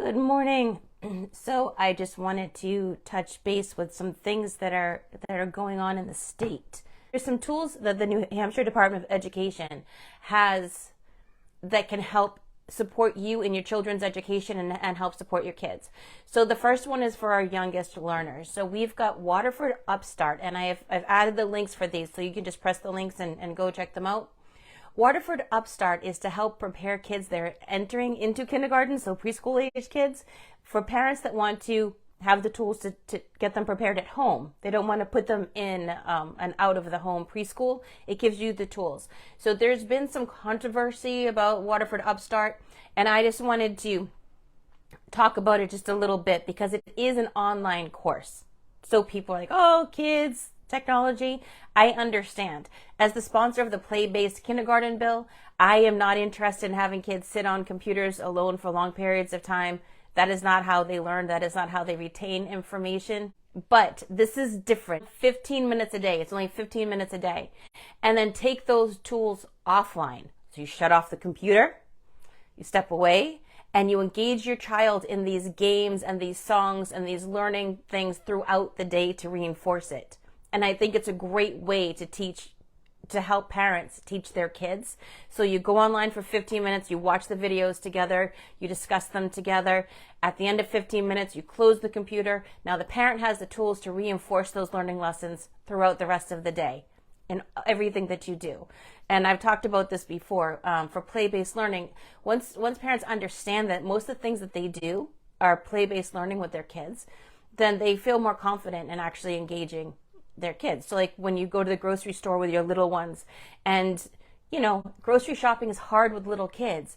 Good morning. So I just wanted to touch base with some things that are going on in the state. There's some tools that the New Hampshire Department of Education has that can help support you in your children's education and help support your kids. So the first one is for our youngest learners. So we've got Waterford Upstart, and I've added the links for these, so you can just press the links and go check them out. Waterford Upstart is to help prepare kids that are entering into kindergarten, so preschool age kids, for parents that want to have the tools to get them prepared at home. They don't want to put them in an out of the home preschool. It gives you the tools. So there's been some controversy about Waterford Upstart, and I just wanted to talk about it just a little bit because it is an online course. So people are like, oh, kids, technology. I understand. As the sponsor of the play-based kindergarten bill, I am not interested in having kids sit on computers alone for long periods of time. That is not how they learn. That is not how they retain information. But this is different. 15 minutes a day. It's only 15 minutes a day. And then take those tools offline. So you shut off the computer, you step away, and you engage your child in these games and these songs and these learning things throughout the day to reinforce it. And I think it's a great way to help parents teach their kids. So you go online for 15 minutes, you watch the videos together, you discuss them together. At the end of 15 minutes, you close the computer. Now the parent has the tools to reinforce those learning lessons throughout the rest of the day in everything that you do. And I've talked about this before, for play-based learning. Once parents understand that most of the things that they do are play-based learning with their kids, then they feel more confident in actually engaging their kids. So like when you go to the grocery store with your little ones, and grocery shopping is hard with little kids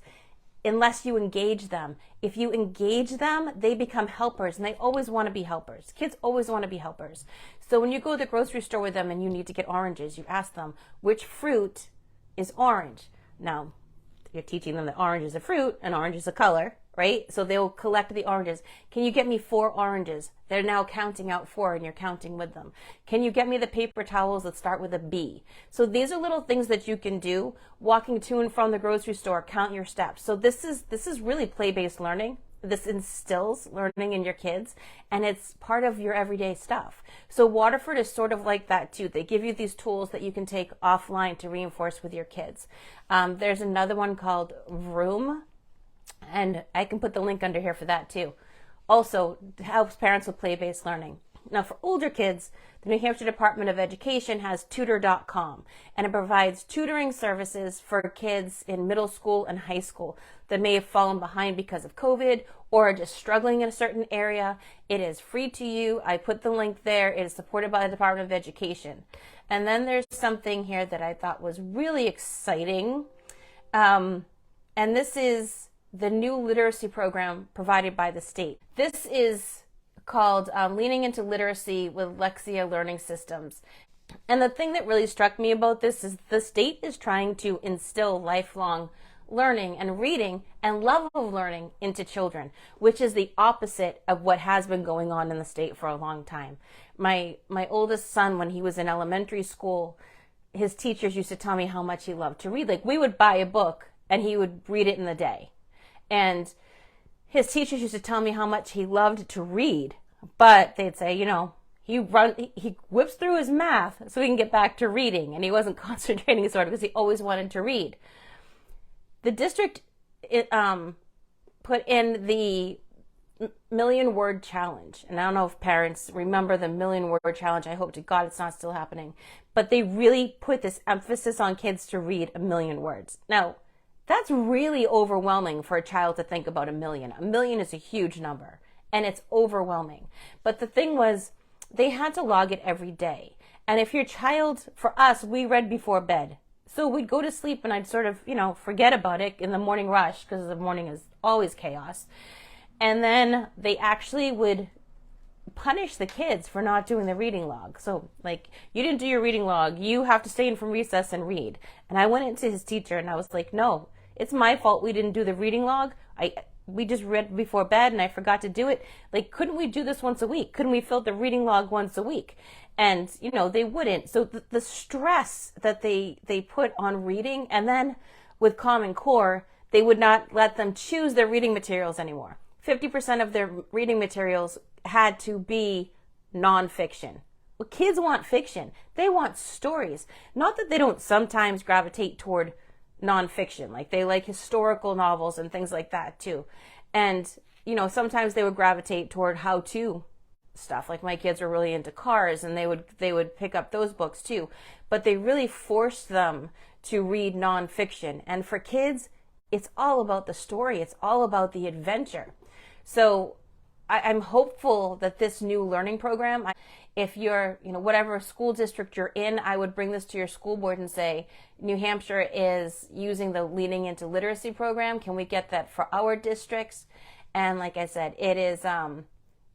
unless you engage them. If you engage them, they become helpers, and they always want to be helpers. Kids always want to be helpers. So when you go to the grocery store with them and you need to get oranges, you ask them, which fruit is orange? Now, you're teaching them that orange is a fruit and orange is a color, right? So they'll collect the oranges. Can you get me 4 oranges? They're now counting out 4 and you're counting with them. Can you get me the paper towels that start with a B? So these are little things that you can do. Walking to and from the grocery store, count your steps. So this is really play-based learning. This instills learning in your kids, and it's part of your everyday stuff. So Waterford is sort of like that too. They give you these tools that you can take offline to reinforce with your kids. There's another one called Vroom, and I can put the link under here for that too. Also helps parents with play-based learning. Now for older kids, the New Hampshire Department of Education has tutor.com, and it provides tutoring services for kids in middle school and high school that may have fallen behind because of COVID or are just struggling in a certain area. It is free to you. I put the link there. It is supported by the Department of Education. And then there's something here that I thought was really exciting. And this is the new literacy program provided by the state. This is called Leaning into Literacy with Lexia Learning Systems. And the thing that really struck me about this is the state is trying to instill lifelong learning and reading and love of learning into children, which is the opposite of what has been going on in the state for a long time. My oldest son, when he was in elementary school, his teachers used to tell me how much he loved to read. Like, we would buy a book and he would read it in the day. And his teachers used to tell me how much he loved to read, but they'd say, he whips through his math so he can get back to reading, and he wasn't concentrating because he always wanted to read. The district put in the million word challenge, and I don't know if parents remember the million word challenge. I hope to God it's not still happening, but they really put this emphasis on kids to read 1 million words. Now, that's really overwhelming for a child to think about 1 million. 1 million is a huge number, and it's overwhelming. But the thing was, they had to log it every day. And if your child, for us, we read before bed. So we'd go to sleep and I'd sort of, forget about it in the morning rush, because the morning is always chaos. And then they actually would punish the kids for not doing the reading log. So like, you didn't do your reading log, you have to stay in from recess and read. And I went into his teacher and I was like, no, it's my fault we didn't do the reading log. We just read before bed and I forgot to do it. Like, couldn't we do this once a week? Couldn't we fill the reading log once a week? And, they wouldn't. So the stress that they put on reading, and then with Common Core, they would not let them choose their reading materials anymore. 50% of their reading materials had to be nonfiction. Well, kids want fiction. They want stories. Not that they don't sometimes gravitate toward nonfiction, like they like historical novels and things like that too. And, sometimes they would gravitate toward how-to stuff. Like my kids are really into cars, and they would pick up those books too. But they really forced them to read nonfiction. And for kids, it's all about the story. It's all about the adventure. So I'm hopeful that this new learning program, if you're, whatever school district you're in, I would bring this to your school board and say, New Hampshire is using the Leaning into Literacy program. Can we get that for our districts? And like I said, it's an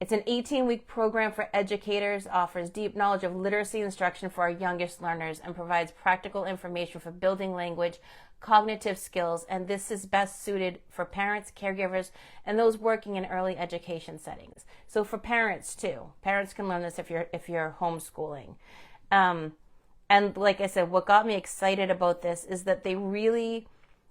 18-week program for educators, offers deep knowledge of literacy instruction for our youngest learners, and provides practical information for building language, cognitive skills, and this is best suited for parents, caregivers, and those working in early education settings. So for parents too. Parents can learn this if you're homeschooling. And like I said, what got me excited about this is that they really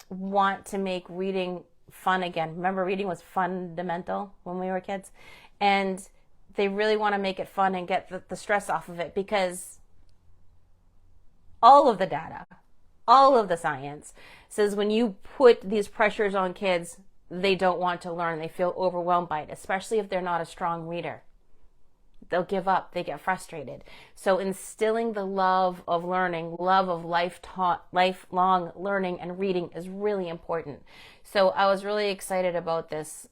want to make reading fun again. Remember, reading was fundamental when we were kids, and they really want to make it fun and get the stress off of it, because all of the data, all of the science says when you put these pressures on kids, they don't want to learn. They feel overwhelmed by it, especially if they're not a strong reader. They'll give up. They get frustrated. So instilling the love of learning, love of lifelong learning and reading is really important. So I was really excited about this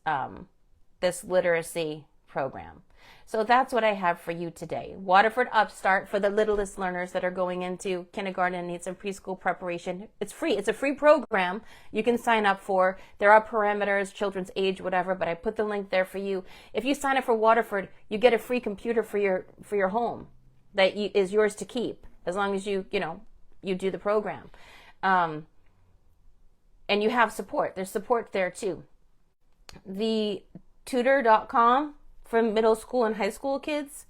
literacy program. So that's what I have for you today. Waterford Upstart for the littlest learners that are going into kindergarten and need some preschool preparation. It's free. It's a free program you can sign up for. There are parameters, children's age, whatever, but I put the link there for you. If you sign up for Waterford, you get a free computer for your home that is yours to keep, as long as you do the program. And you have support. There's support there too. The tutor.com for middle school and high school kids.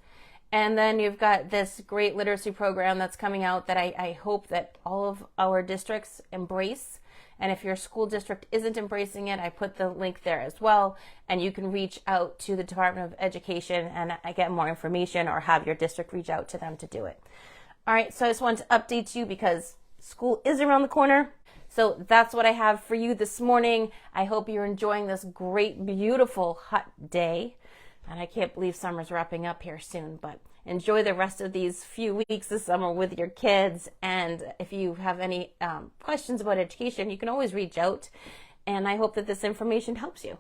And then you've got this great literacy program that's coming out that I hope that all of our districts embrace. And if your school district isn't embracing it, I put the link there as well. And you can reach out to the Department of Education and get more information, or have your district reach out to them to do it. All right, so I just wanted to update you because school is around the corner. So that's what I have for you this morning. I hope you're enjoying this great, beautiful, hot day. And I can't believe summer's wrapping up here soon, but enjoy the rest of these few weeks of summer with your kids. And if you have any questions about education, you can always reach out. And I hope that this information helps you.